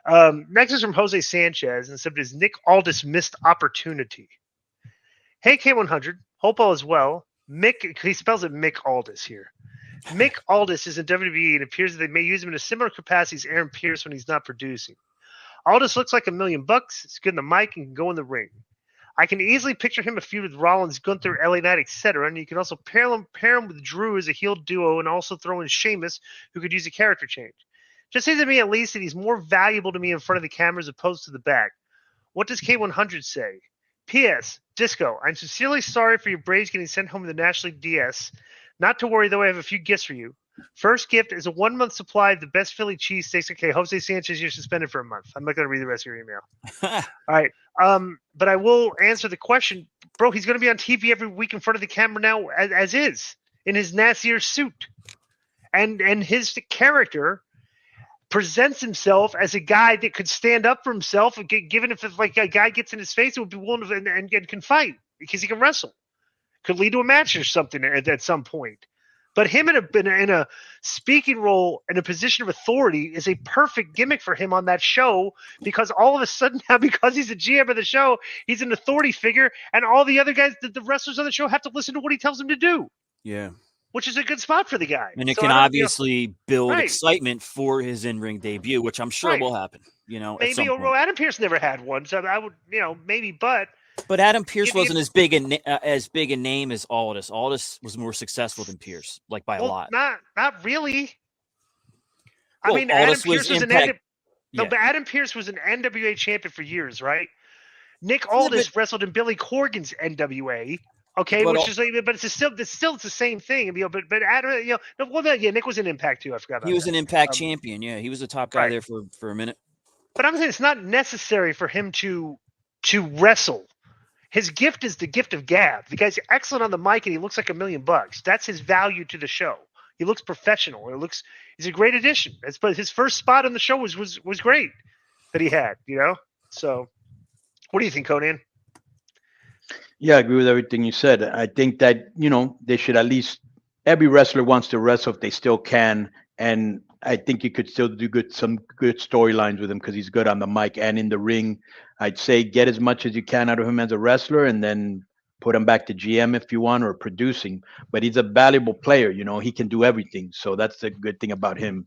Next is from Jose Sanchez, and the subject is Nick Aldis missed opportunity. Hey, K100. Hope all is well. Mick, he spells it Mick Aldis here. Mick Aldis is in WWE and appears that they may use him in a similar capacity as Aaron Pierce when he's not producing. Aldis looks like $1 million. He's good in the mic and can go in the ring. I can easily picture him a feud with Rollins, Gunther, LA Knight, etc. And you can also pair him with Drew as a heel duo and also throw in Sheamus, who could use a character change. Just seems to me at least that he's more valuable to me in front of the camera as opposed to the back. What does K100 say? P.S. Disco, I'm sincerely sorry for your Braves getting sent home in the National League DS. Not to worry, though, I have a few gifts for you. First gift is a 1-month supply of the best Philly cheesesteaks. Okay, Jose Sanchez, you're suspended for a month. I'm not going to read the rest of your email. All right. But I will answer the question. Bro, he's going to be on TV every week in front of the camera now as is, in his Nasir suit. And his character presents himself as a guy that could stand up for himself, and given if like a guy gets in his face, it would be willing to and can fight because he can wrestle. Could lead to a match or something at some point. But him in a speaking role in a position of authority is a perfect gimmick for him on that show, because all of a sudden now, because he's a GM of the show, he's an authority figure, and all the other guys, the wrestlers on the show, have to listen to what he tells them to do. Yeah. Which is a good spot for the guy. And it can obviously build excitement for his in-ring debut, which I'm sure will happen. Maybe, or Adam Pearce never had one, so I would, maybe, but Adam Pearce wasn't as big a name as Aldis. Aldis was more successful than Pearce, like by a lot. Not really. Well, I mean, Aldis Adam Pearce was but Adam Pearce was an NWA champion for years, right? Nick Aldis wrestled in Billy Corgan's NWA. Okay, but it's still the same thing. But Adam, Nick was an Impact too. I forgot about that. He was an Impact champion. Yeah, he was a top guy there for a minute. But I'm saying it's not necessary for him to wrestle. His gift is the gift of gab. The guy's excellent on the mic, and he looks like $1 million. That's his value to the show. He looks professional. He's a great addition. But his first spot on the show was great that he had. So what do you think, Konnan? Yeah, I agree with everything you said. I think that, they should at least, every wrestler wants to wrestle if they still can. And I think you could still do some good storylines with him because he's good on the mic and in the ring. I'd say get as much as you can out of him as a wrestler and then put him back to GM if you want, or producing. But he's a valuable player. He can do everything. So that's the good thing about him.